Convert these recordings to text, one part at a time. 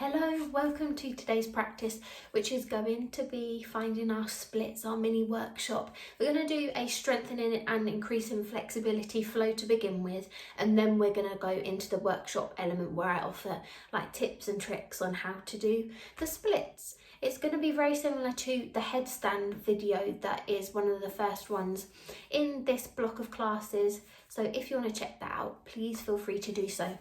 Hello, welcome to today's practice, which is going to be finding our splits, our mini workshop. We're going to do a strengthening and increasing flexibility flow to begin with, and then we're going to go into the workshop element where I offer like tips and tricks on how to do the splits. It's going to be very similar to the headstand video that is one of the first ones in this block of classes. So if you want to check that out, please feel free to do so.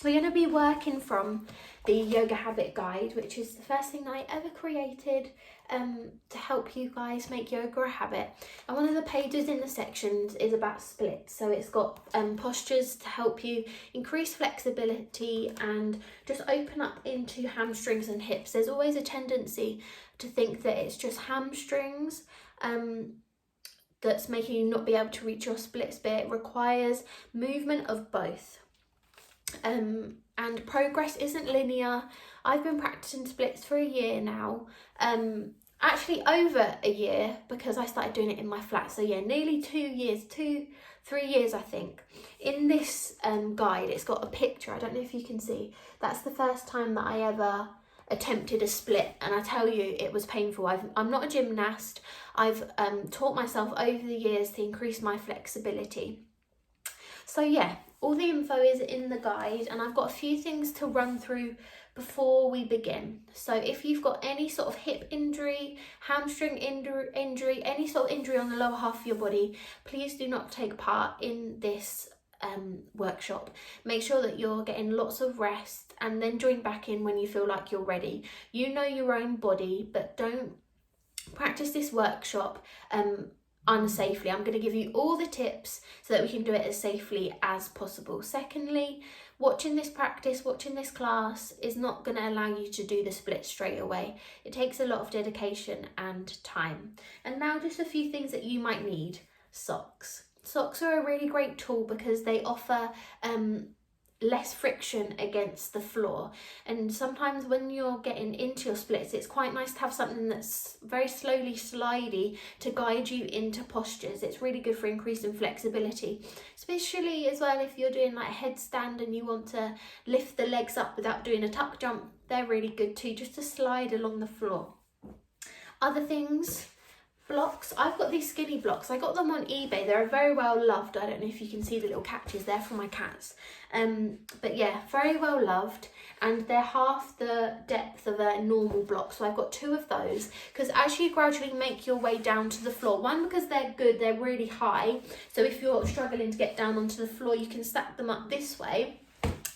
We're going to be working from the Yoga Habit Guide, which is the first thing that I ever created to help you guys make yoga a habit. And one of the pages in the sections is about splits. So it's got postures to help you increase flexibility and just open up into hamstrings and hips. There's always a tendency to think that it's just hamstrings that's making you not be able to reach your splits, but it requires movement of both. And progress isn't linear. I've been practicing splits for a year now, actually over a year, because I started doing it in my flat. So yeah, nearly 3 years I think. In this guide, it's got a picture. I don't know if you can see. That's the first time that I ever attempted a split, and I tell you, it was painful. I'm not a gymnast. I've taught myself over the years to increase my flexibility. So yeah, all the info is in the guide, and I've got a few things to run through before we begin. So if you've got any sort of hip injury, hamstring injury, any sort of injury on the lower half of your body, please do not take part in this workshop. Make sure that you're getting lots of rest and then join back in when you feel like you're ready. You know your own body, but don't practice this workshop unsafely. I'm going to give you all the tips so that we can do it as safely as possible. Secondly, watching this practice, watching this class is not going to allow you to do the split straight away. It takes a lot of dedication and time. And now just a few things that you might need. Socks. Socks are a really great tool because they offer less friction against the floor, and sometimes when you're getting into your splits, it's quite nice to have something that's very slowly slidey to guide you into postures. It's really good for increasing flexibility, especially as well if you're doing like a headstand and you want to lift the legs up without doing a tuck jump. They're really good too, just to slide along the floor. Other things, blocks. I've got these skinny blocks. I got them on eBay. They're very well loved. I don't know if you can see the little catches there for my cats. But yeah, very well loved, and they're half the depth of a normal block. So I've got 2 of those, because as you gradually make your way down to the floor, one, because they're good, they're really high. So if you're struggling to get down onto the floor, you can stack them up this way.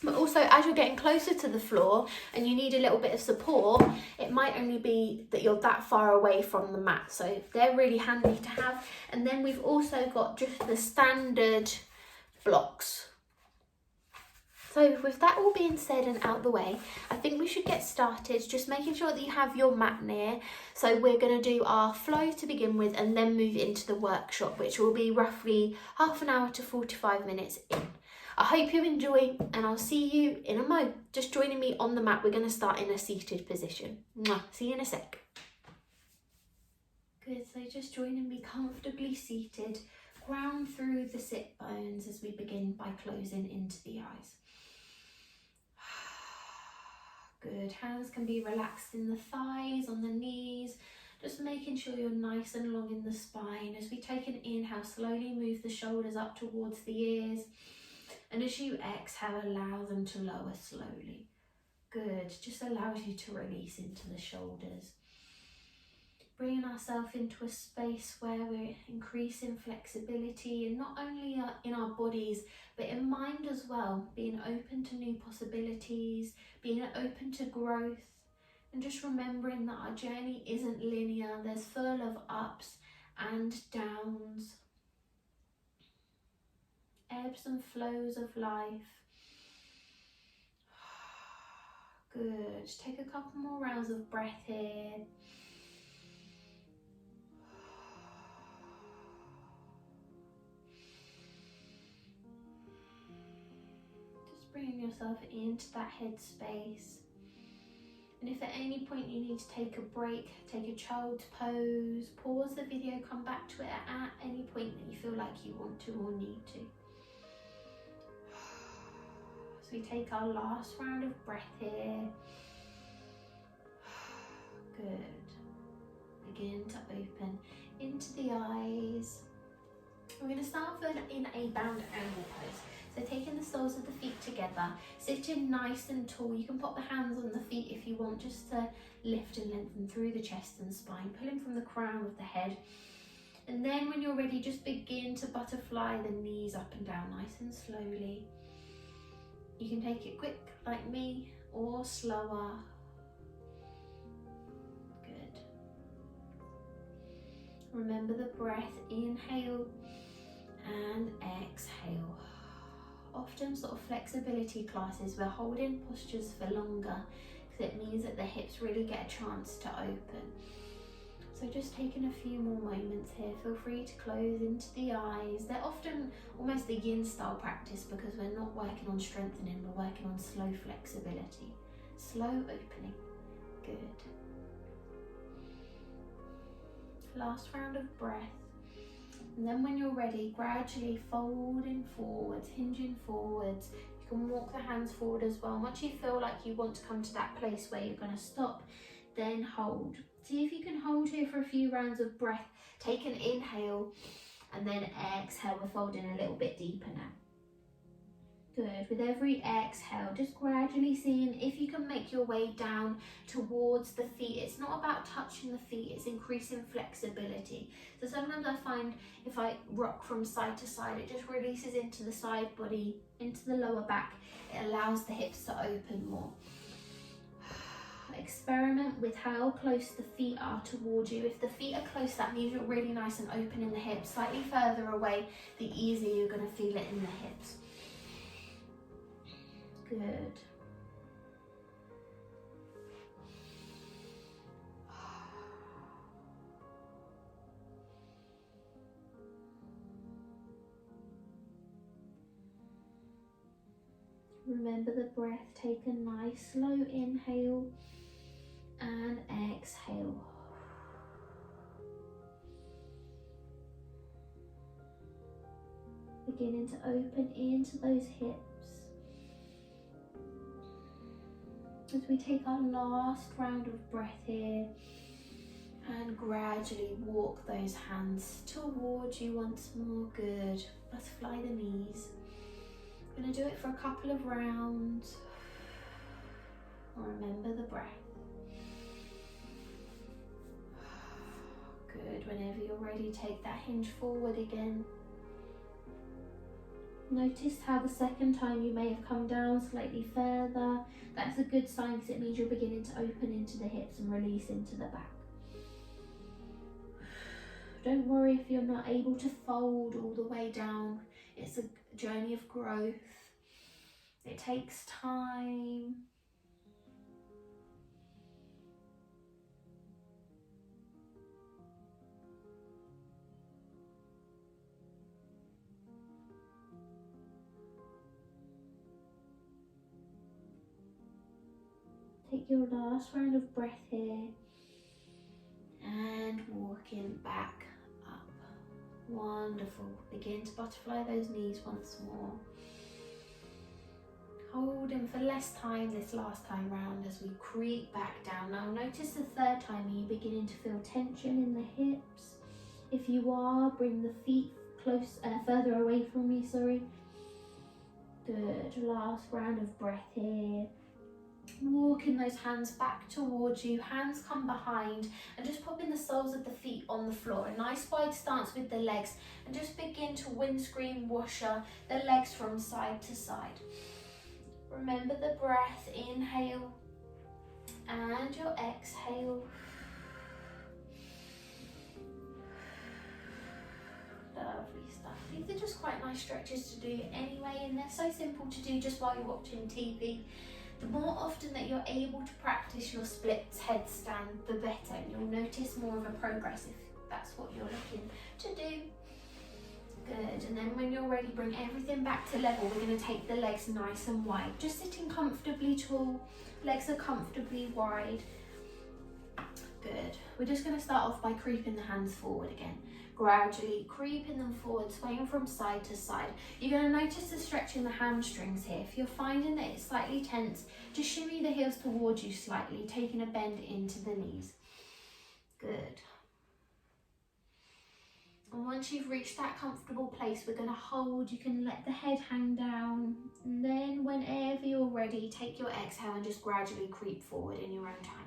But also, as you're getting closer to the floor and you need a little bit of support, it might only be that you're that far away from the mat. So they're really handy to have. And then we've also got just the standard blocks. So with that all being said and out the way, I think we should get started, just making sure that you have your mat near. So we're going to do our flow to begin with and then move into the workshop, which will be roughly half an hour to 45 minutes in. I hope you enjoy, and I'll see you in a mo. Just joining me on the mat. We're going to start in a seated position. See you in a sec. Good, so just joining me comfortably seated. Ground through the sit bones as we begin by closing into the eyes. Good, hands can be relaxed in the thighs, on the knees. Just making sure you're nice and long in the spine. As we take an inhale, slowly move the shoulders up towards the ears. And as you exhale, allow them to lower slowly. Good, just allows you to release into the shoulders. Bringing ourselves into a space where we're increasing flexibility, and not only in our bodies, but in mind as well. Being open to new possibilities, being open to growth, and just remembering that our journey isn't linear. There's full of ups and downs. Ebbs and flows of life. Good. Take a couple more rounds of breath here. Just bringing yourself into that headspace. And if at any point you need to take a break, take a child's pose, pause the video, come back to it at any point that you feel like you want to or need to. So we take our last round of breath here. begin to open into the eyes. We're going to start in a bound angle pose. So taking the soles of the feet together, sitting nice and tall. You can pop the hands on the feet if you want, just to lift and lengthen through the chest and spine, pulling from the crown of the head. And then when you're ready, just begin to butterfly the knees up and down nice and slowly. You can take it quick like me or slower. Good. Remember the breath, inhale and exhale. Often sort of flexibility classes, we're holding postures for longer because it means that the hips really get a chance to open. So just taking a few more moments here. Feel free to close into the eyes. They're often almost the yin style practice because we're not working on strengthening, we're working on slow flexibility, slow opening. Good. Last round of breath. And then when you're ready, gradually folding forwards, hinging forwards. You can walk the hands forward as well. Once you feel like you want to come to that place where you're going to stop, then hold. See if you can hold here for a few rounds of breath. Take an inhale and then exhale. We're folding a little bit deeper now. Good. With every exhale, just gradually seeing if you can make your way down towards the feet. It's not about touching the feet, it's increasing flexibility. So sometimes I find if I rock from side to side, it just releases into the side body, into the lower back. It allows the hips to open more. Experiment with how close the feet are towards you. If the feet are close, that means you're really nice and open in the hips. Slightly further away, the easier you're going to feel it in the hips. Good. Remember the breath. Take a nice slow inhale and exhale. Beginning to open into those hips. As we take our last round of breath here and gradually walk those hands towards you once more. Good. Butterfly the knees. I'm going to do it for a couple of rounds. Remember the breath. Good. Whenever you're ready, take that hinge forward again. Notice how the second time you may have come down slightly further. That's a good sign because it means you're beginning to open into the hips and release into the back. Don't worry if you're not able to fold all the way down. It's a journey of growth. It takes time. Take your last round of breath here and walking back up. Wonderful. Begin to butterfly those knees once more. Holding for less time this last time round as we creep back down. Now notice the third time, are you beginning to feel tension in the hips? If you are, bring the feet further away from you, sorry. Good. Last round of breath here. Walking those hands back towards you, hands come behind, and just popping the soles of the feet on the floor. A nice wide stance with the legs, and just begin to windscreen washer the legs from side to side. Remember the breath, inhale, and your exhale. Lovely stuff. These are just quite nice stretches to do anyway, and they're so simple to do just while you're watching TV. The more often that you're able to practice your splits headstand, the better, and you'll notice more of a progress if that's what you're looking to do. Good. And then when you're ready, bring everything back to level. We're going to take the legs nice and wide, just sitting comfortably tall. Legs are comfortably wide. Good. We're just going to start off by creeping the hands forward again. Gradually creeping them forward, swaying from side to side. You're going to notice the stretch in the hamstrings here. If you're finding that it's slightly tense, just shimmy the heels towards you slightly, taking a bend into the knees. Good. And once you've reached that comfortable place, we're going to hold. You can let the head hang down. And then whenever you're ready, take your exhale and just gradually creep forward in your own time.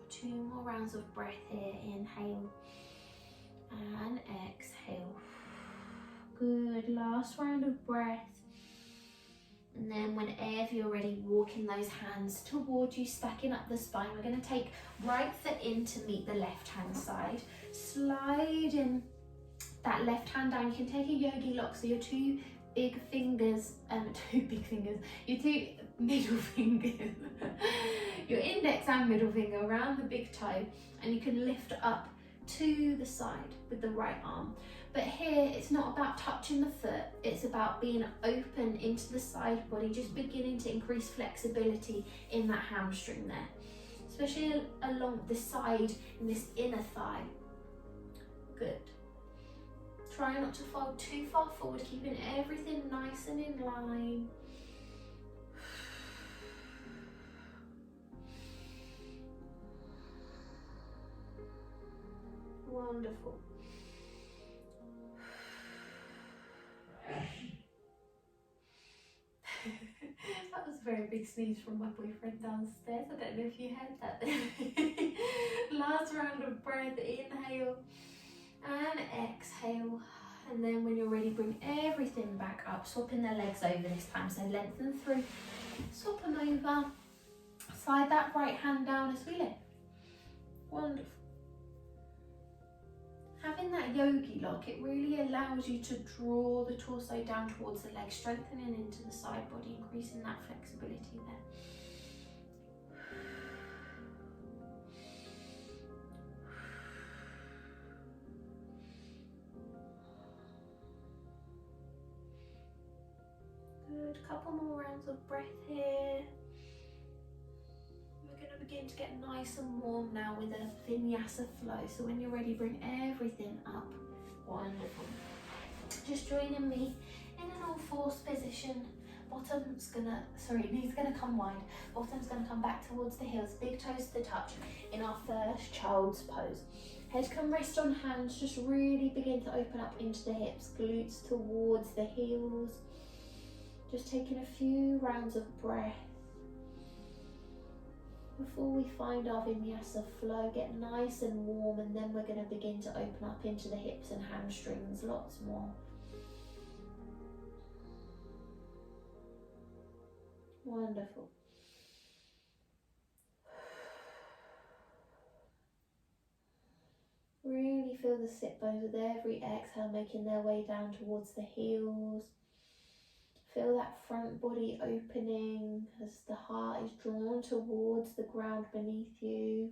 Two more rounds of breath here. Inhale and exhale. Good. Last round of breath. And then whenever you're ready, walking those hands towards you, stacking up the spine. We're going to take right foot in to meet the left hand side. Sliding that left hand down. You can take a yogi lock, so your two big fingers, your two middle fingers, your index and middle finger around the big toe, and you can lift up to the side with the right arm. But here, it's not about touching the foot, it's about being open into the side body, just beginning to increase flexibility in that hamstring there, especially along the side in this inner thigh. Good. Try not to fold too far forward, keeping everything nice and in line. Wonderful. That was a very big sneeze from my boyfriend downstairs. I don't know if you heard that then. Last round of breath. Inhale and exhale. And then when you're ready, bring everything back up, swapping the legs over this time. So lengthen through, swap them over. Slide that right hand down as we lift. Wonderful. Having that yogi lock, it really allows you to draw the torso down towards the legs, strengthening into the side body, increasing that flexibility there. Good, couple more rounds of breath here. We're going to begin to get nice and warm now with a vinyasa flow. So when you're ready, bring everything up. Wonderful. Just joining me in an all fours position. Knees gonna come wide. Bottom's gonna come back towards the heels. Big toes to touch in our first child's pose. Head can rest on hands. Just really begin to open up into the hips. Glutes towards the heels. Just taking a few rounds of breath before we find our vinyasa flow. Get nice and warm, and then we're going to begin to open up into the hips and hamstrings. Lots more. Wonderful. Really feel the sit bones with every exhale making their way down towards the heels. Feel that front body opening as the heart is drawn towards the ground beneath you.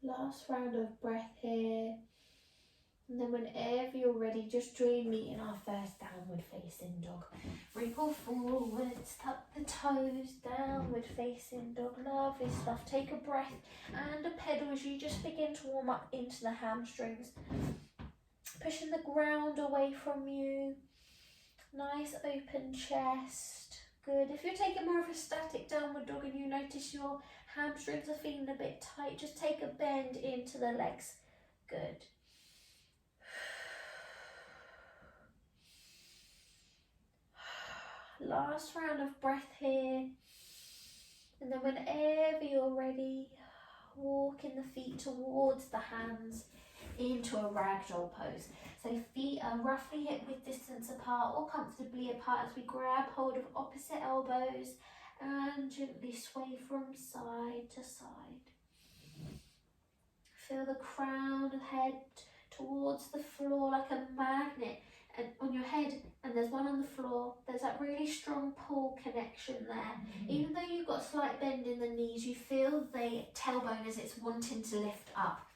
Last round of breath here. And then whenever you're ready, just join me in our first downward facing dog. Wriggle forwards, tuck the toes, downward facing dog. Lovely stuff. Take a breath and a pedal as you just begin to warm up into the hamstrings. Pushing the ground away from you. Nice open chest. Good. If you're taking more of a static downward dog and you notice your hamstrings are feeling a bit tight, just take a bend into the legs. Good. Last round of breath here. And then whenever you're ready, walking the feet towards the hands into a ragdoll pose. So feet are roughly hip width distance apart or comfortably apart as we grab hold of opposite elbows and gently sway from side to side. Feel the crown of the head towards the floor like a magnet, and on your head, and there's one on the floor. There's that really strong pull connection there. Even though you've got a slight bend in the knees, you feel the tailbone as it's wanting to lift up.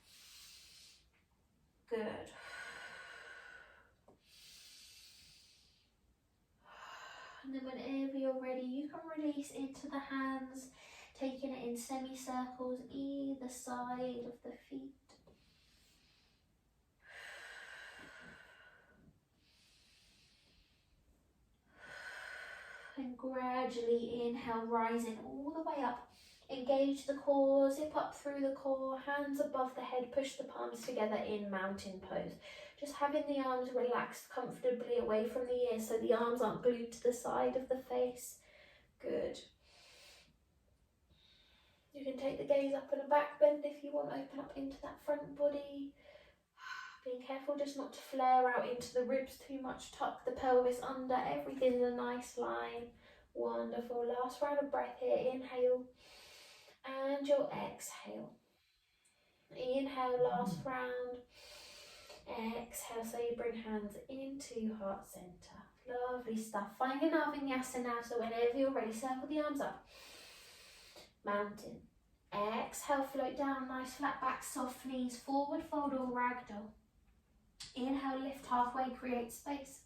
Good. And then whenever you're ready, you can release into the hands, taking it in semicircles either side of the feet. And gradually inhale, rising all the way up. Engage the core, zip up through the core, hands above the head, push the palms together in mountain pose. Just having the arms relaxed comfortably away from the ears so the arms aren't glued to the side of the face. Good. You can take the gaze up and a back bend if you want, open up into that front body. Being careful just not to flare out into the ribs too much, tuck the pelvis under, everything's a nice line. Wonderful. Last round of breath here, inhale and you'll exhale. Inhale, last round. Exhale, so you bring hands into heart center. Lovely stuff. Finding our vinyasa now, so whenever you're ready, circle the arms up. Mountain. Exhale, float down, nice flat back, soft knees, forward fold or ragdoll. Inhale, lift halfway, create space.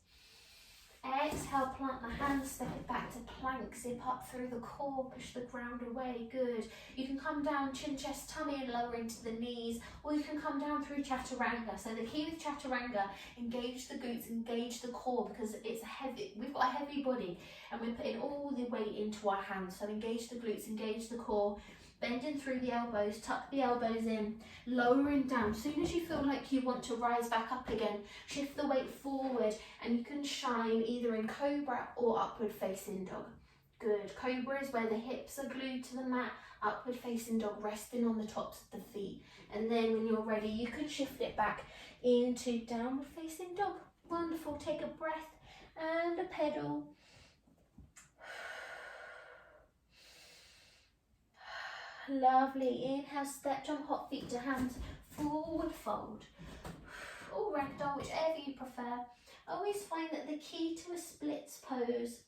Exhale, plant the hands, step it back to plank, zip up through the core, push the ground away, good. You can come down, chin, chest, tummy and lower into the knees, or you can come down through chaturanga. So the key with chaturanga, engage the glutes, engage the core, because it's heavy, we've got a heavy body and we're putting all the weight into our hands. So engage the glutes, engage the core, bending through the elbows, tuck the elbows in, lowering down. As soon as you feel like you want to rise back up again, shift the weight forward and you can shine either in cobra or upward facing dog. Good. Cobra is where the hips are glued to the mat, upward facing dog resting on the tops of the feet. And then when you're ready, you can shift it back into downward facing dog. Wonderful. Take a breath and a pedal. Lovely. Inhale, step, jump, hop feet to hands, forward fold, or ragdoll, whichever you prefer. I always find that the key to a splits pose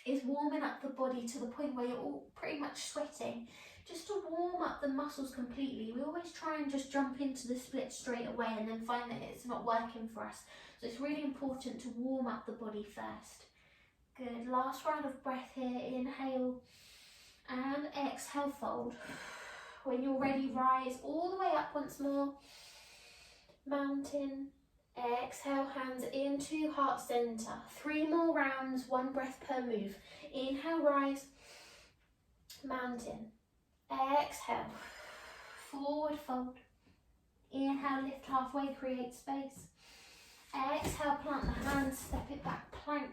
is warming up the body to the point where you're all pretty much sweating, just to warm up the muscles completely. We always try and just jump into the split straight away and then find that it's not working for us. So it's really important to warm up the body first. Good. Last round of breath here. Inhale and exhale, fold. When you're ready, rise all the way up once more. Mountain. Exhale, hands into heart center. 3 more rounds, 1 breath per move. Inhale, rise. Mountain. Exhale. Forward fold. Inhale, lift halfway, create space. Exhale, plant the hands, step it back, plank,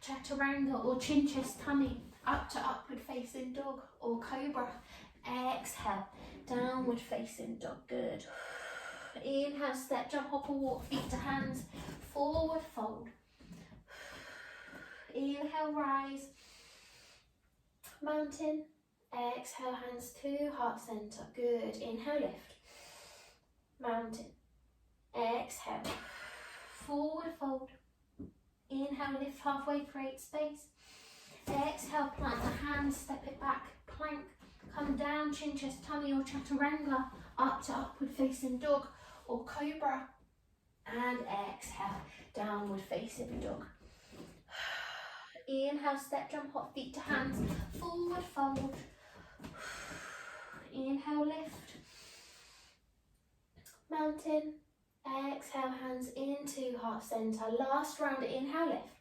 chaturanga or chin, chest, tummy, up to upward facing dog or cobra. Exhale, downward facing dog, good. Inhale, step, jump, hop or walk, feet to hands, forward fold. Inhale, rise. Mountain. Exhale, hands to heart center, good. Inhale, lift. Mountain. Exhale. Forward fold. Inhale, lift halfway, create space. Exhale, plant the hands, step it back, plank, come down, chin, chest, tummy or chaturanga, up to upward facing dog or cobra. And exhale, downward facing dog. Inhale, step, jump, hop, feet to hands, forward fold. Inhale, lift. Mountain. Exhale, hands into heart center. Last round, inhale, lift.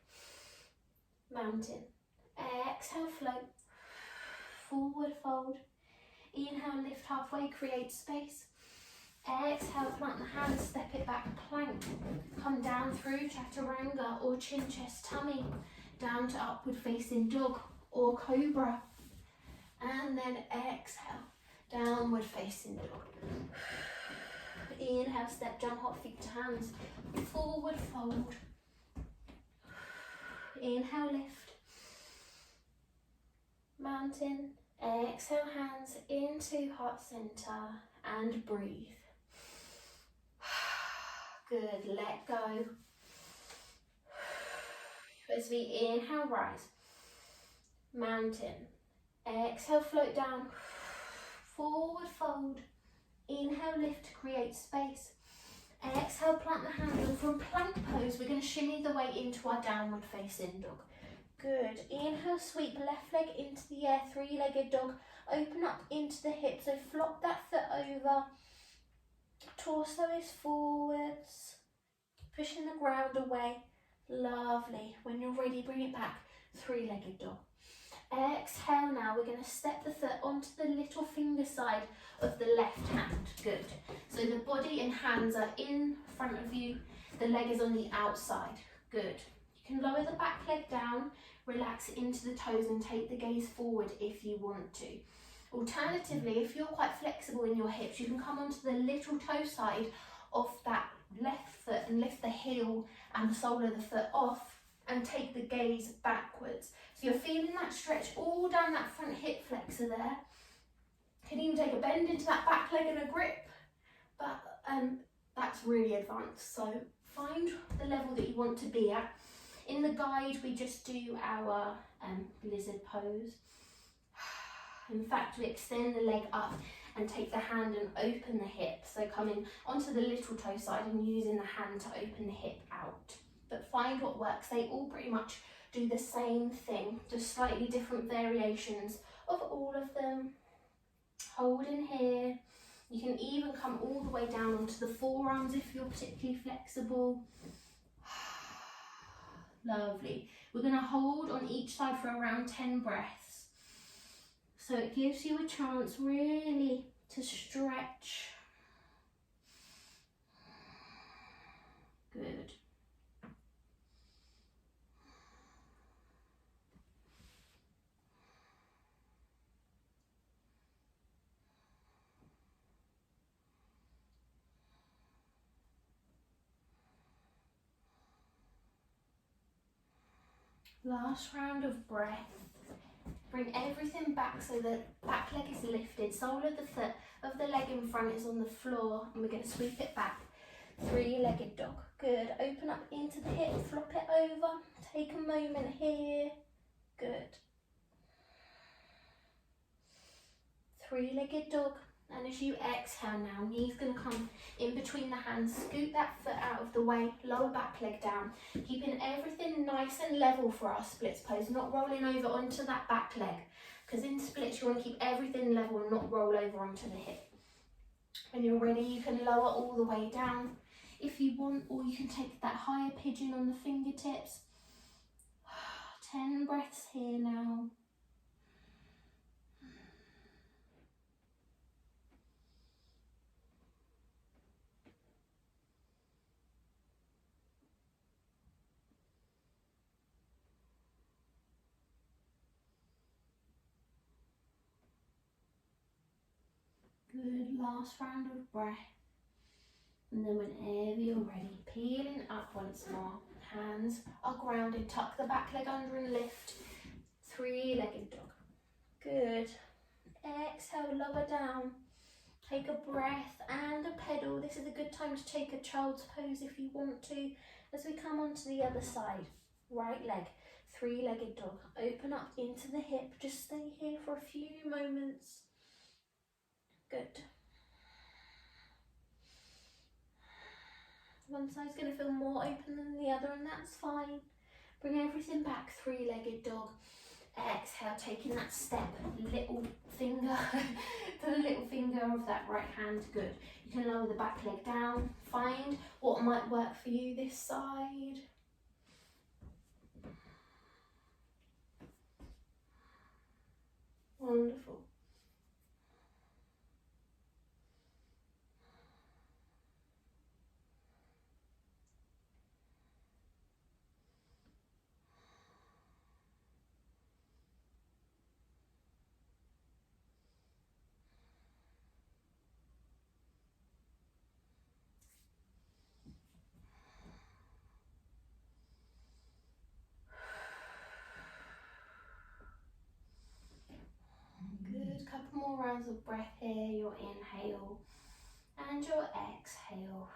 Mountain. Exhale, float. Forward fold. Inhale, lift halfway, create space. Exhale, plant the hands, step it back, plank. Come down through chaturanga or chin, chest, tummy. Down to upward facing dog or cobra. And then exhale, downward facing dog. Inhale, step, jump, hop, feet to hands, forward fold. Inhale, lift. Mountain. Exhale, hands into heart center and breathe. Good, let go. As we inhale, rise. Mountain. Exhale, float down. Forward fold. Inhale, lift to create space. Exhale, plant the hands, and from plank pose, we're going to shimmy the weight into our downward facing dog. Good. Inhale, sweep left leg into the air, three-legged dog. Open up into the hips, so flop that foot over. Torso is forwards. Pushing the ground away. Lovely. When you're ready, bring it back. Three-legged dog. Exhale now, we're going to step the foot onto the little finger side of the left hand. Good. So the body and hands are in front of you. The leg is on the outside. Good. You can lower the back leg down, relax into the toes and take the gaze forward if you want to. Alternatively, if you're quite flexible in your hips, you can come onto the little toe side of that left foot and lift the heel and the sole of the foot off and take the gaze backwards. So you're feeling that stretch all down that front hip flexor there. You can even take a bend into that back leg and a grip, but that's really advanced. So find the level that you want to be at. In the guide, we just do our lizard pose. In fact, we extend the leg up and take the hand and open the hip. So coming onto the little toe side and using the hand to open the hip out. But find what works. They all pretty much do the same thing, just slightly different variations of all of them. Hold in here. You can even come all the way down onto the forearms if you're particularly flexible. Lovely. We're going to hold on each side for around 10 breaths. So it gives you a chance really to stretch. Good. Last round of breath. Bring everything back so the back leg is lifted. Sole of the foot of the leg in front is on the floor and we're going to sweep it back. Three-legged dog. Good. Open up into the hip, flop it over. Take a moment here. Good. Three-legged dog. And as you exhale now, knees going to come in between the hands. Scoot that foot out of the way, lower back leg down. Keeping everything nice and level for our splits pose, not rolling over onto that back leg. Because in splits, you want to keep everything level and not roll over onto the hip. When you're ready, you can lower all the way down if you want, or you can take that higher pigeon on the fingertips. 10 breaths here now. Good, last round of breath. And then whenever you're ready, peeling up once more. Hands are grounded, tuck the back leg under and lift. Three-legged dog. Good. Exhale, lower down. Take a breath and a pedal. This is a good time to take a child's pose if you want to. As we come onto the other side, right leg, three-legged dog. Open up into the hip. Just stay here for a few moments. Good. One side's going to feel more open than the other, and that's fine. Bring everything back, three-legged dog. Exhale, taking that step, little finger to the little finger of that right hand. Good. You can lower the back leg down. Find what might work for you this side. Wonderful. Couple more rounds of breath here, your inhale and your exhale.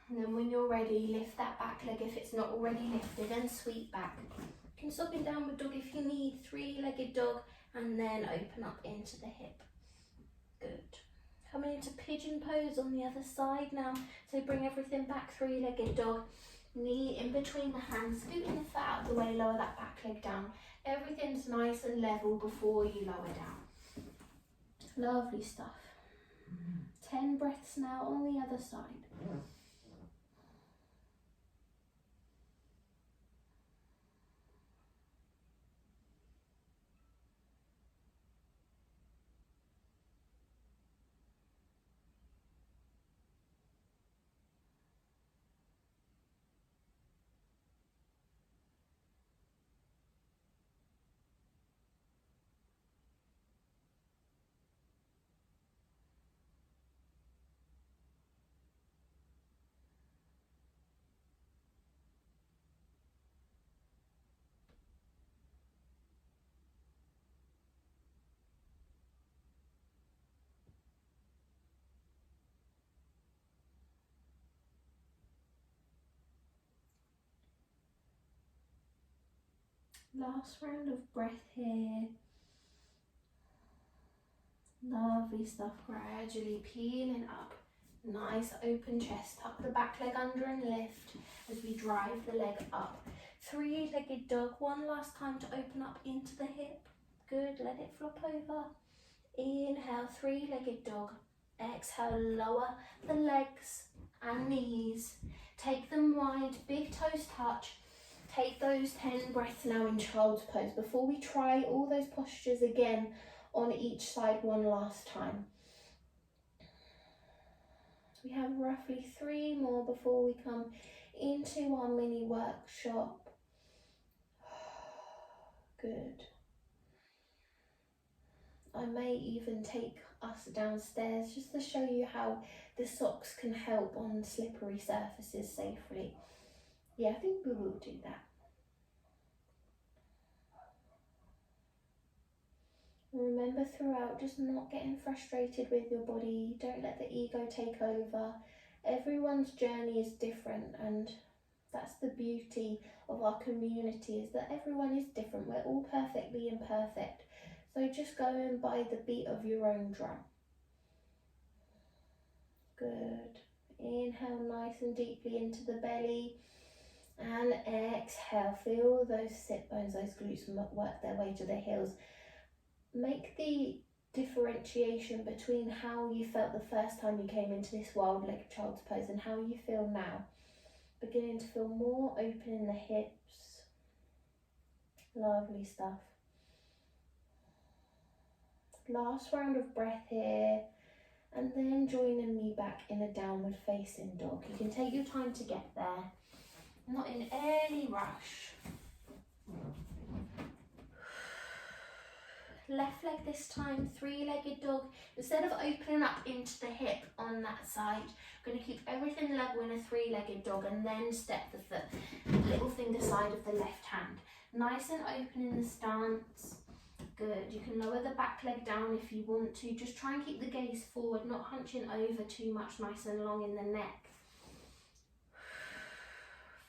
And then when you're ready, lift that back leg if it's not already lifted and sweep back. You can stop in downward dog if you need, three-legged dog, and then open up into the hip. Good. Coming into pigeon pose on the other side now. So bring everything back, three-legged dog. Knee in between the hands, scooting the foot out of the way, lower that back leg down. Everything's nice and level before you lower down. Lovely stuff. 10 breaths now on the other side. Last round of breath here. Lovely stuff, gradually peeling up. Nice open chest, tuck the back leg under and lift as we drive the leg up. Three-legged dog, one last time to open up into the hip. Good, let it flop over. Inhale, three-legged dog. Exhale, lower the legs and knees. Take them wide, big toes touch. Take those 10 breaths now in child's pose before we try all those postures again on each side one last time. We have roughly 3 more before we come into our mini workshop. Good. I may even take us downstairs just to show you how the socks can help on slippery surfaces safely. Yeah, I think we will do that. Remember throughout, just not getting frustrated with your body. Don't let the ego take over. Everyone's journey is different, and that's the beauty of our community, is that everyone is different. We're all perfectly imperfect. So just go and by the beat of your own drum. Good. Inhale nice and deeply into the belly. And exhale, feel those sit bones, those glutes work their way to the heels. Make the differentiation between how you felt the first time you came into this wild leg child's pose and how you feel now. Beginning to feel more open in the hips. Lovely stuff. Last round of breath here. And then joining me back in a downward facing dog. You can take your time to get there. Not in any rush. Left leg this time, three-legged dog. Instead of opening up into the hip on that side, I'm going to keep everything level in a three-legged dog and then step the foot, little finger side of the left hand. Nice and open in the stance. Good. You can lower the back leg down if you want to. Just try and keep the gaze forward, not hunching over too much, nice and long in the neck.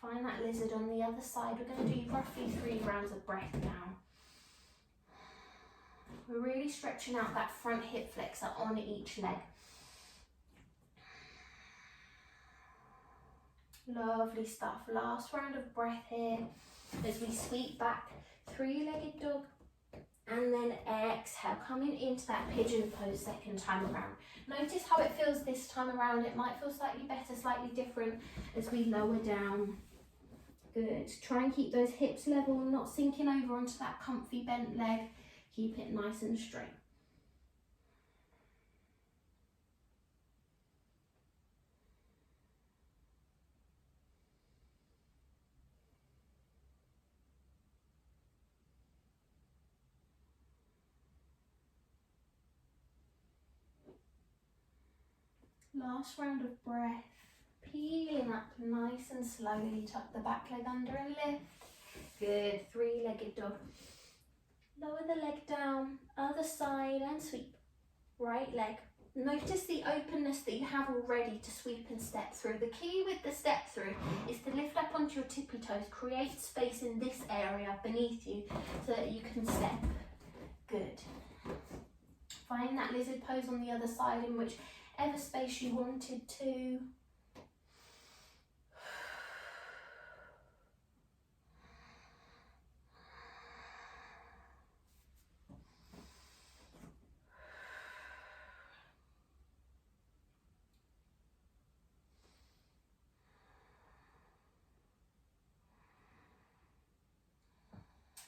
Find that lizard on the other side. We're going to do roughly 3 rounds of breath now. We're really stretching out that front hip flexor on each leg. Lovely stuff. Last round of breath here as we sweep back, three-legged dog, and then exhale, coming into that pigeon pose second time around. Notice how it feels this time around. It might feel slightly better, slightly different as we lower down. Good. Try and keep those hips level, not sinking over onto that comfy bent leg. Keep it nice and straight. Last round of breath. Peeling up nice and slowly. Tuck the back leg under and lift. Good. Three-legged dog. Lower the leg down, other side and sweep. Right leg, Notice the openness that you have already to sweep and step through. The key with the step through is to lift up onto your tippy toes, create space in this area beneath you so that you can step. Good. Find that lizard pose on the other side in whichever space you wanted to.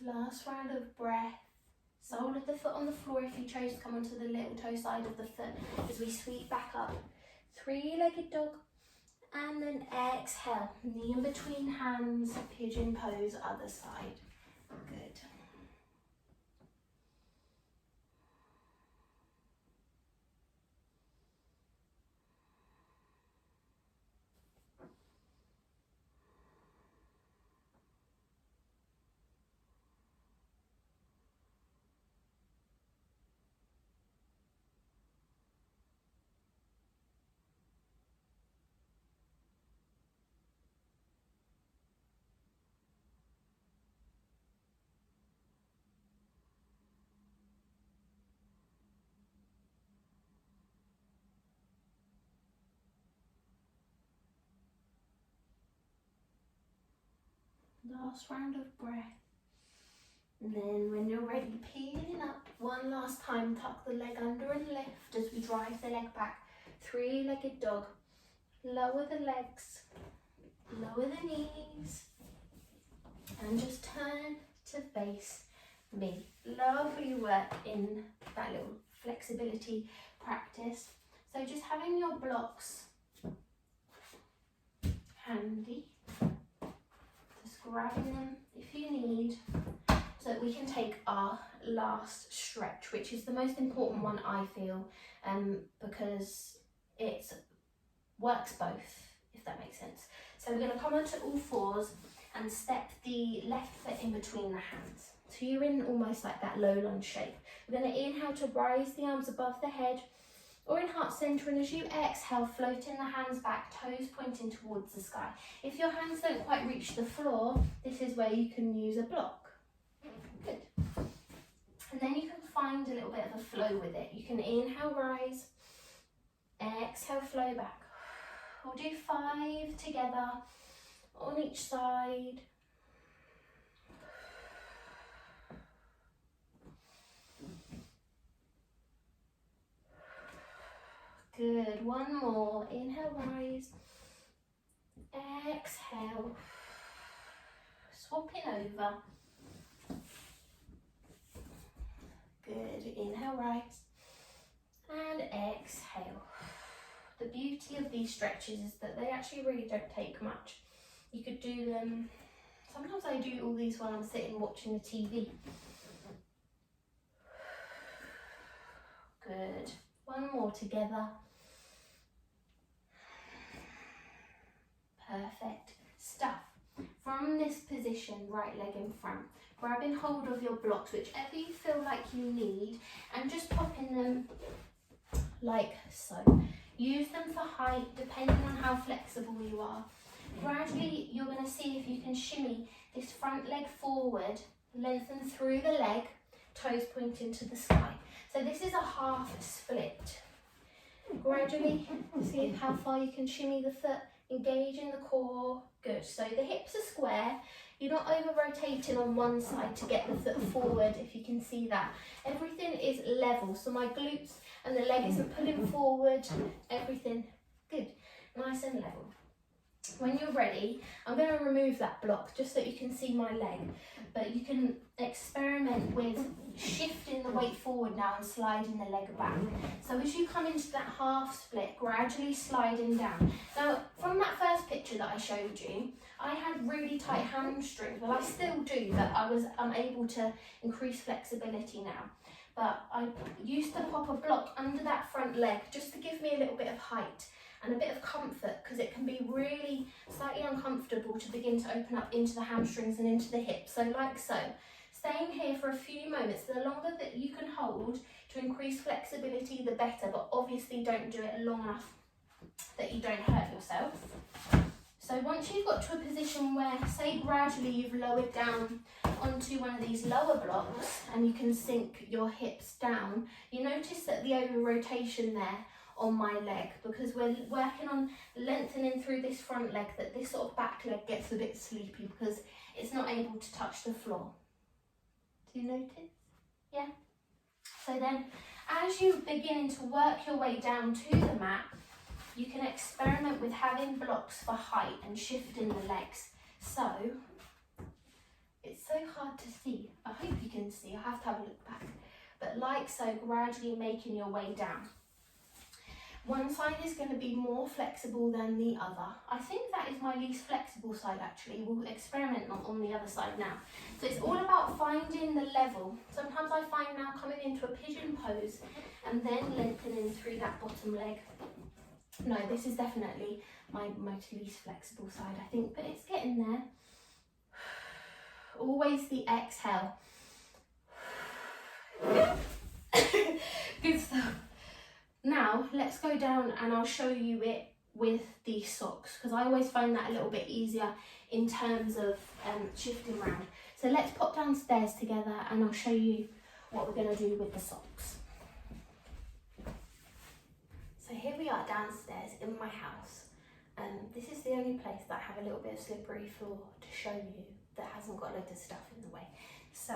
Last round of breath. Sole of the foot on the floor if you chose to come onto the little toe side of the foot as we sweep back up. Three-legged dog. And then exhale. Knee in between hands, pigeon pose, other side. Good. Last round of breath. And then when you're ready, peeling up one last time, tuck the leg under and lift as we drive the leg back. Three-legged dog. Lower the legs, lower the knees, and just turn to face me. Lovely work in that little flexibility practice. So just having your blocks handy, just grabbing them if you need, so that we can take our last stretch, which is the most important one, I feel, because it works both, if that makes sense. So we're going to come onto all fours and step the left foot in between the hands. So you're in almost like that low lunge shape. We're going to inhale to rise the arms above the head or in heart center, and as you exhale, floating the hands back, toes pointing towards the sky. If your hands don't quite reach the floor, this is where you can use a block. Good. And then you can find a little bit of a flow with it. You can inhale, rise, exhale, flow back. We'll do 5 together on each side. Good, one more. Inhale, rise. Exhale. Swapping over. Good, inhale, rise. And exhale. The beauty of these stretches is that they actually really don't take much. You could do them, sometimes I do all these while I'm sitting watching the TV. Good. One more together. Perfect. Stuff. From this position, right leg in front, grabbing hold of your blocks, whichever you feel like you need, and just popping them like so. Use them for height, depending on how flexible you are. Gradually, you're going to see if you can shimmy this front leg forward, lengthen through the leg, toes pointing to the sky. So this is a half split. Gradually, see how far you can shimmy the foot, engage in the core. Good. So the hips are square. You're not over rotating on one side to get the foot forward, if you can see that. Everything is level. So my glutes and the leg isn't pulling forward. Everything good. Nice and level. When you're ready, I'm going to remove that block just so you can see my leg. But you can experiment with shifting the weight forward now and sliding the leg back. So as you come into that half split, gradually sliding down. Now, from that first picture that I showed you, I had really tight hamstrings. Well, I still do, but I'm able to increase flexibility now. But I used to pop a block under that front leg just to give me a little bit of height and a bit of comfort, because it can be really slightly uncomfortable to begin to open up into the hamstrings and into the hips. So like so, Staying here for a few moments. The longer that you can hold to increase flexibility, the better, but obviously don't do it long enough that you don't hurt yourself. So once you've got to a position where, say gradually you've lowered down onto one of these lower blocks and you can sink your hips down, you notice that the over rotation there on my leg, because we're working on lengthening through this front leg, that this sort of back leg gets a bit sleepy because it's not able to touch the floor. Do you notice? Yeah. So then as you're beginning to work your way down to the mat, you can experiment with having blocks for height and shifting the legs. So, it's so hard to see. I hope you can see. I have to have a look back. But like so, gradually making your way down. One side is going to be more flexible than the other. I think that is my least flexible side actually. We'll experiment on the other side now. So it's all about finding the level. Sometimes I find now coming into a pigeon pose and then lengthening through that bottom leg. No, this is definitely my most least flexible side, I think, but it's getting there. Always the exhale. Good stuff. Now, let's go down and I'll show you it with the socks, because I always find that a little bit easier in terms of shifting around. So let's pop downstairs together and I'll show you what we're going to do with the socks. So here we are downstairs in my house. This is the only place that I have a little bit of slippery floor to show you that hasn't got loads of stuff in the way. So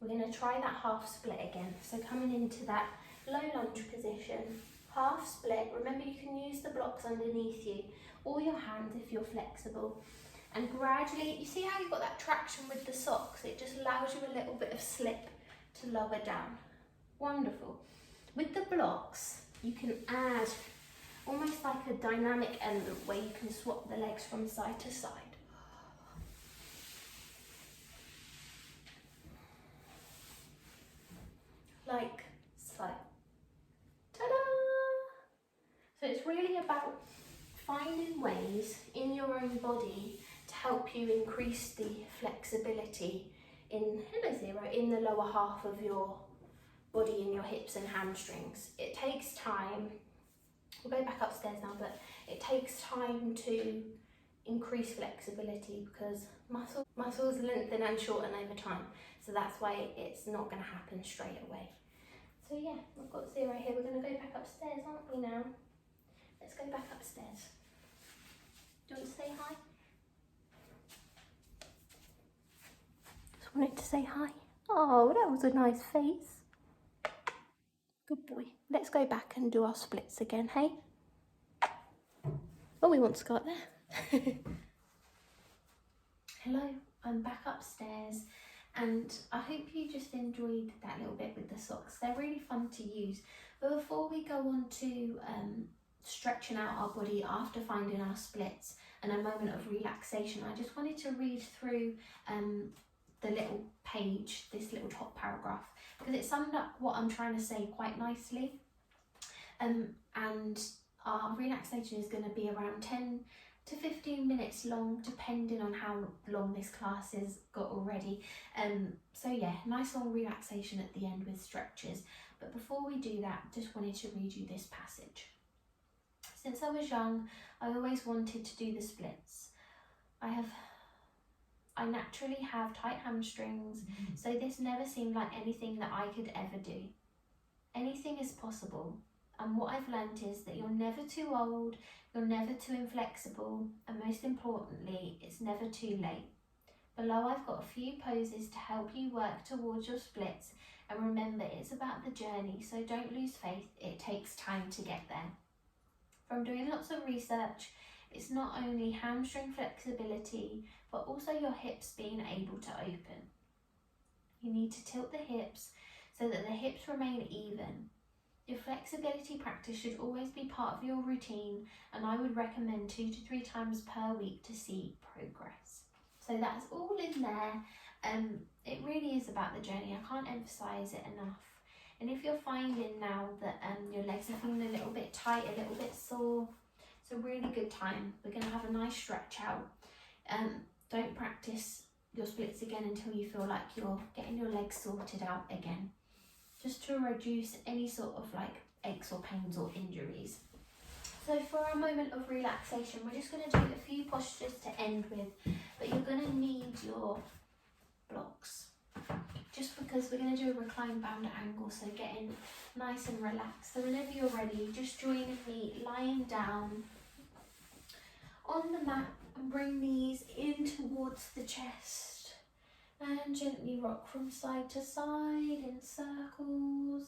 we're going to try that half split again. So coming into that low lunge position, half split. Remember, you can use the blocks underneath you or your hands if you're flexible. And gradually, you see how you've got that traction with the socks? It just allows you a little bit of slip to lower down. Wonderful. With the blocks, you can add almost like a dynamic element where you can swap the legs from side to side. Like so. Ta-da! So it's really about finding ways in your own body to help you increase the flexibility in the lower half of your body, in your hips and hamstrings. It takes time. We'll go back upstairs now, but it takes time to increase flexibility because muscles lengthen and shorten over time. So that's why it's not going to happen straight away. So yeah, we've got Zero here. We're going to go back upstairs, aren't we now? Let's go back upstairs. Do you want to say hi? Just wanted to say hi. Oh, that was a nice face. Good boy. Let's go back and do our splits again, hey? Oh, we want to go up there. Hello, I'm back upstairs and I hope you just enjoyed that little bit with the socks. They're really fun to use. But before we go on to stretching out our body after finding our splits and a moment of relaxation, I just wanted to read through the little page, this little top paragraph, because it summed up what I'm trying to say quite nicely. And our relaxation is going to be around 10 to 15 minutes long, depending on how long this class has got already. So yeah, nice long relaxation at the end with stretches. But before we do that, just wanted to read you this passage. Since I was young, I always wanted to do the splits. I naturally have tight hamstrings, so this never seemed like anything that I could ever do. Anything is possible, and what I've learnt is that you're never too old, you're never too inflexible, and most importantly, it's never too late. Below I've got a few poses to help you work towards your splits, and remember it's about the journey, so don't lose faith, it takes time to get there. From doing lots of research, it's not only hamstring flexibility, but also your hips being able to open. You need to tilt the hips so that the hips remain even. Your flexibility practice should always be part of your routine, and I would recommend 2 to 3 times per week to see progress. So that's all in there. It really is about the journey. I can't emphasize it enough. And if you're finding now that your legs are feeling a little bit tight, a little bit sore, it's a really good time. We're going to have a nice stretch out. Don't practice your splits again until you feel like you're getting your legs sorted out again, just to reduce any sort of like aches or pains or injuries. So for our moment of relaxation, we're just going to do a few postures to end with, but you're going to need your blocks, just because we're going to do a recline bound angle, so getting nice and relaxed. So whenever you're ready, just join me lying down on the mat and bring knees in towards the chest and gently rock from side to side in circles.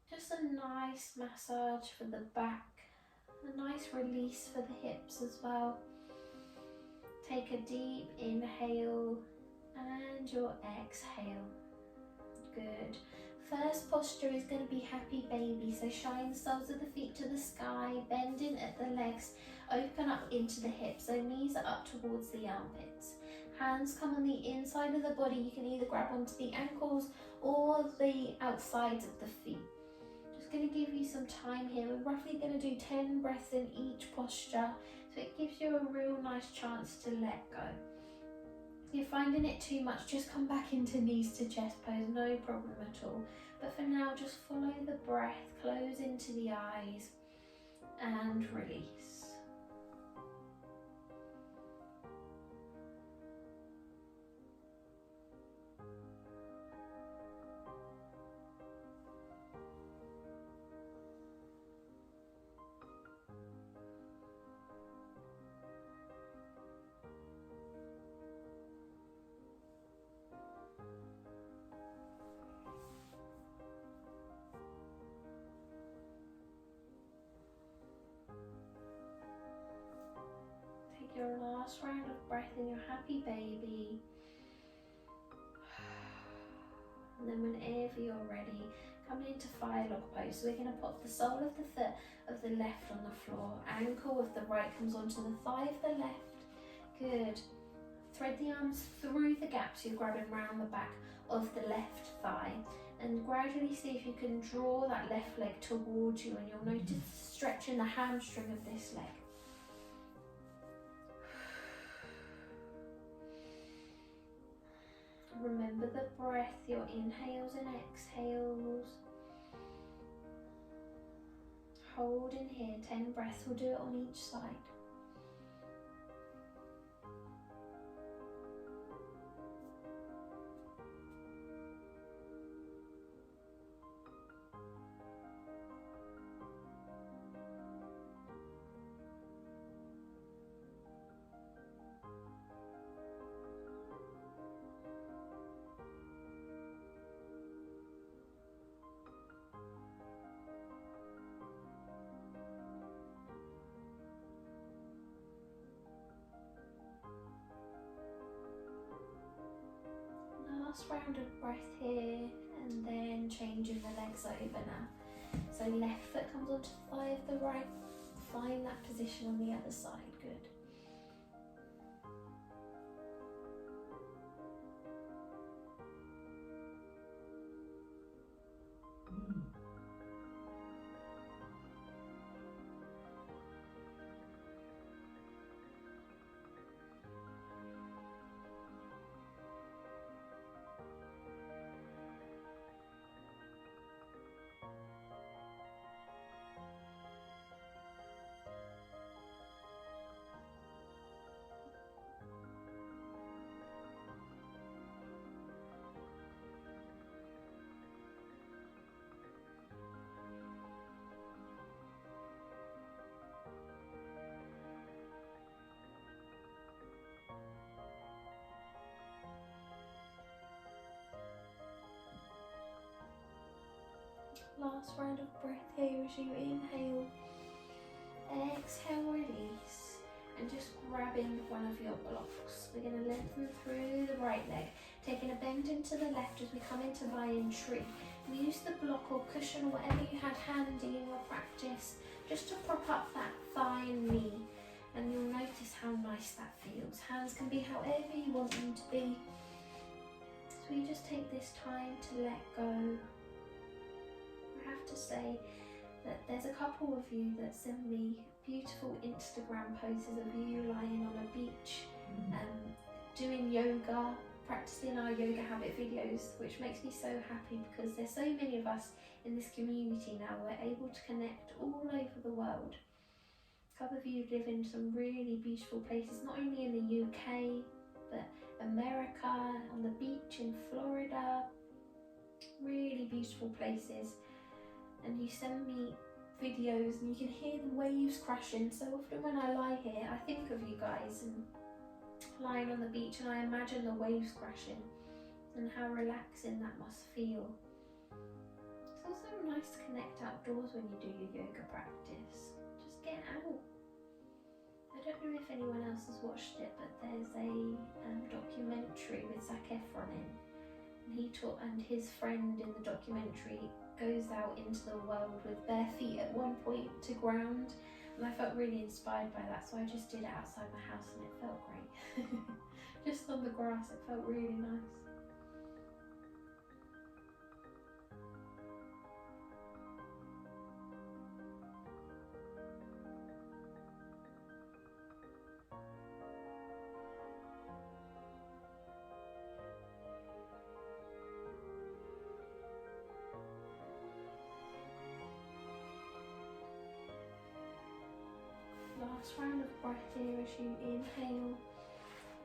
Just a nice massage for the back, a nice release for the hips as well. Take a deep inhale and your exhale. Good. First posture is going to be happy baby, so shine the soles of the feet to the sky, bending at the legs, open up into the hips, so knees are up towards the armpits. Hands come on the inside of the body, you can either grab onto the ankles or the outsides of the feet. Just going to give you some time here. We're roughly going to do 10 breaths in each posture, so it gives you a real nice chance to let go. If you're finding it too much, just come back into knees to chest pose, no problem at all. But for now, just follow the breath, close into the eyes and release. Your last round of breath in your happy baby, and then whenever you're ready, come into fire log pose. So we're going to pop the sole of the foot of the left on the floor, ankle of the right comes onto the thigh of the left. Good. Thread the arms through the gap, so you're grabbing round the back of the left thigh, and gradually see if you can draw that left leg towards you, and you'll notice stretching the hamstring of this leg. Remember the breath, your inhales and exhales. Hold in here, 10 breaths, we'll do it on each side. Last round of breath here, and then changing the legs over now. So left foot comes onto the thigh of the right, find that position on the other side, good. Last round of breath here as you inhale, exhale, release, and just grabbing one of your blocks. We're going to lengthen through the right leg, taking a bend into the left as we come into lion tree. Use the block or cushion or whatever you had handy in your practice just to prop up that thigh and knee, and you'll notice how nice that feels. Hands can be however you want them to be. So you just take this time to let go. I have to say that there's a couple of you that send me beautiful Instagram poses of you lying on a beach, doing yoga, practicing our yoga habit videos, which makes me so happy because there's so many of us in this community now. We're able to connect all over the world. A couple of you live in some really beautiful places, not only in the UK, but America, on the beach in Florida, really beautiful places. And you send me videos and you can hear the waves crashing. So often when I lie here, I think of you guys and lying on the beach, and I imagine the waves crashing and how relaxing that must feel. It's also nice to connect outdoors when you do your yoga practice. Just get out. I don't know if anyone else has watched it, but there's a documentary with Zac Efron in, and his friend in the documentary goes out into the world with bare feet at one point to ground, and I felt really inspired by that, so I just did it outside my house and it felt great. Just on the grass, it felt really nice. Last round of breath here as you inhale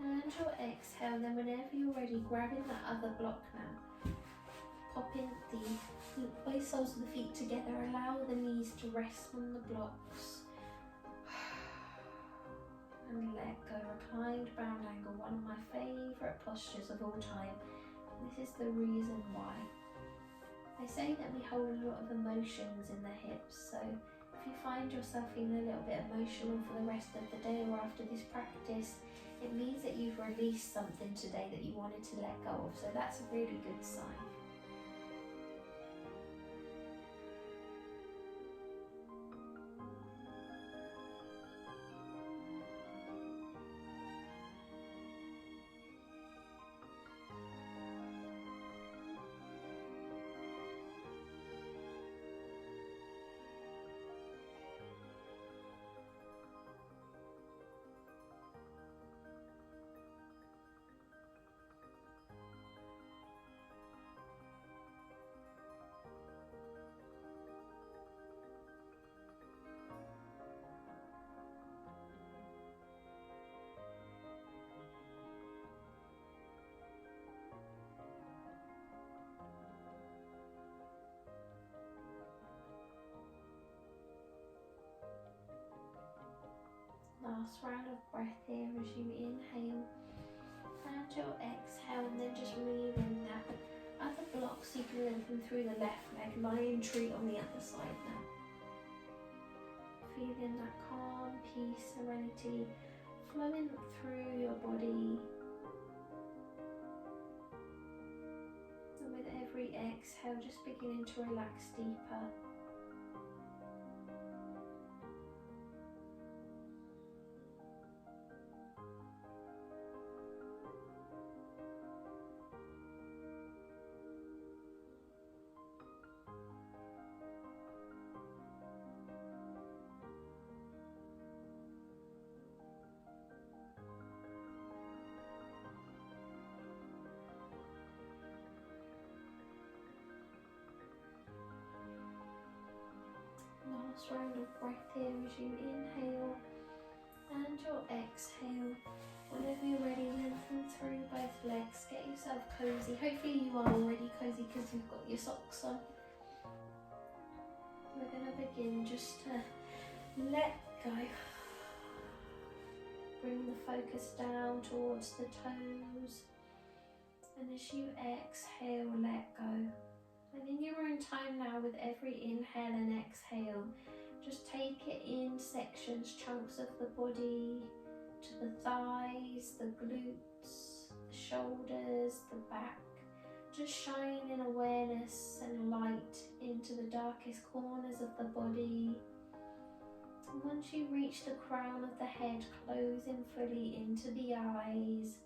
and your exhale, and then whenever you're ready, grabbing that other block now, popping both soles of the feet together, allow the knees to rest on the blocks and let go. Reclined round angle, one of my favourite postures of all time. This is the reason why. They say that we hold a lot of emotions in the hips, so if you find yourself feeling a little bit emotional for the rest of the day or after this practice, it means that you've released something today that you wanted to let go of, so that's a really good sign. Last round of breath here as you inhale and your exhale, and then just moving that other block so you can lengthen through the left leg, lion tree on the other side now. Feeling that calm, peace, serenity flowing through your body. And with every exhale, just beginning to relax deeper. Last round of breath here as you inhale and your exhale. Whenever you're ready, lengthen through both legs, get yourself cozy. Hopefully you are already cozy because you've got your socks on. We're going to begin just to let go. Bring the focus down towards the toes, and as you exhale, let go. And in your own time now, with every inhale and exhale, just take it in sections, chunks of the body, to the thighs, the glutes, the shoulders, the back. Just shining awareness and light into the darkest corners of the body. And once you reach the crown of the head, closing fully into the eyes,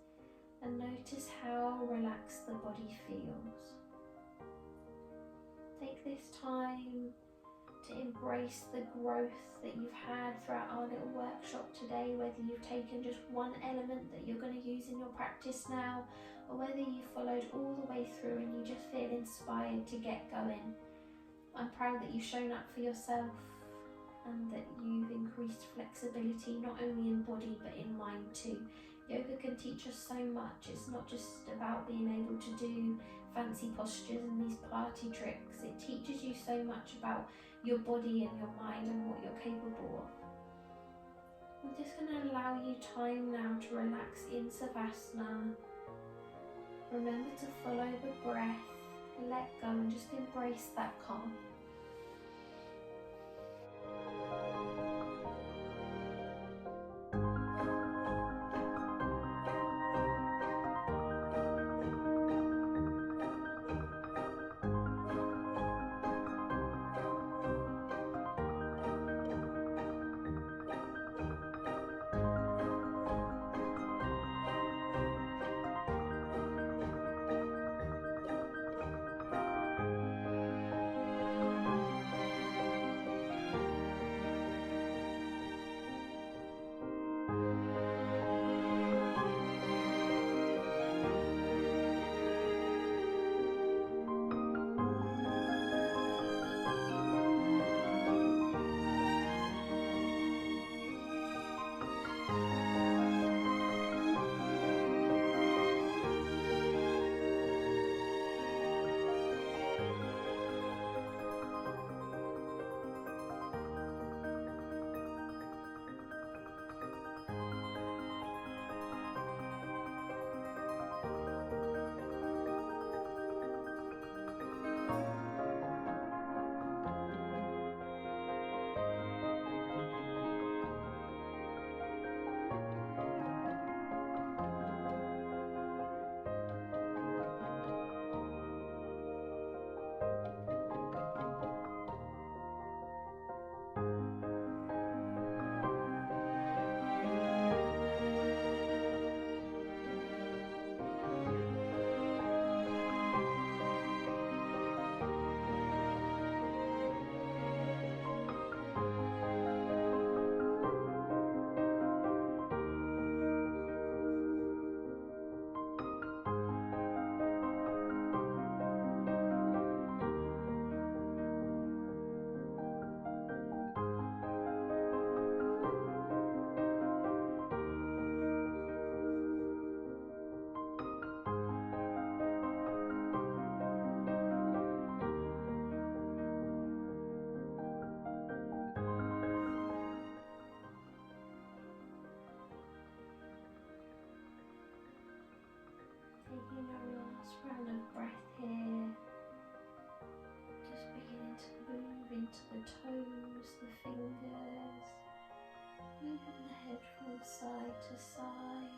and notice how relaxed the body feels. Take this time to embrace the growth that you've had throughout our little workshop today, whether you've taken just one element that you're going to use in your practice now, or whether you followed all the way through and you just feel inspired to get going. I'm proud that you've shown up for yourself and that you've increased flexibility not only in body but in mind too. Yoga can teach us so much. It's not just about being able to do fancy postures and these Pilates tricks. It teaches you so much about your body and your mind and what you're capable of. I'm just going to allow you time now to relax in Savasana. Remember to follow the breath, let go and just embrace that calm. Taking a last round of breath here, just beginning to move into the toes, the fingers, moving the head from side to side.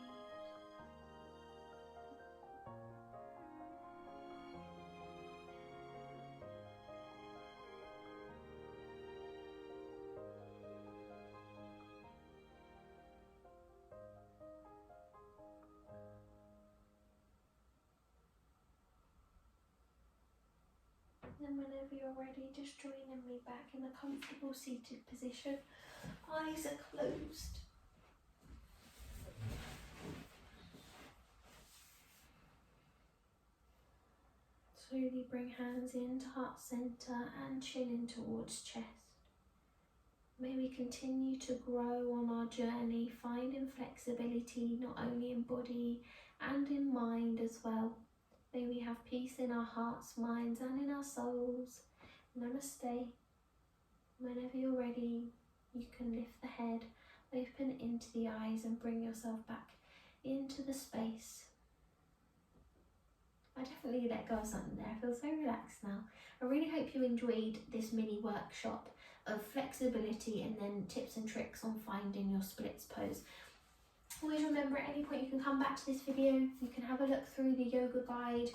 And whenever you're ready, just joining me back in a comfortable seated position. Eyes are closed. Slowly bring hands into heart center and chin in towards chest. May we continue to grow on our journey, finding flexibility not only in body and in mind as well. May we have peace in our hearts, minds and in our souls. Namaste. Whenever you're ready, you can lift the head, open into the eyes and bring yourself back into the space. I definitely let go of something there. I feel so relaxed now. I really hope you enjoyed this mini workshop of flexibility and then tips and tricks on finding your splits pose. Always remember, at any point you can come back to this video, you can have a look through the yoga guide,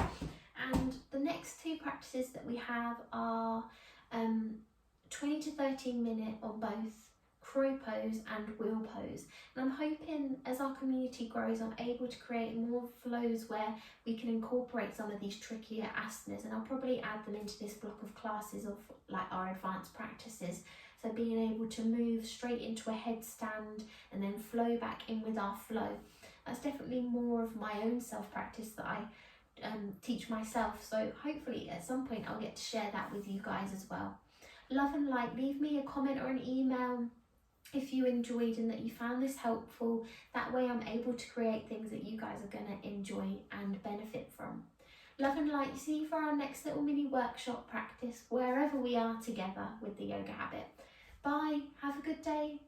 and the next two practices that we have are 20 to 30 minute on both crow pose and wheel pose. And I'm hoping as our community grows, I'm able to create more flows where we can incorporate some of these trickier asanas, and I'll probably add them into this block of classes of like our advanced practices. So being able to move straight into a headstand and then flow back in with our flow. That's definitely more of my own self-practice that I teach myself. So hopefully at some point I'll get to share that with you guys as well. Love and light. Leave me a comment or an email if you enjoyed and that you found this helpful. That way I'm able to create things that you guys are going to enjoy and benefit from. Love and light. See you for our next little mini workshop practice wherever we are together with the yoga habit. Bye. Have a good day.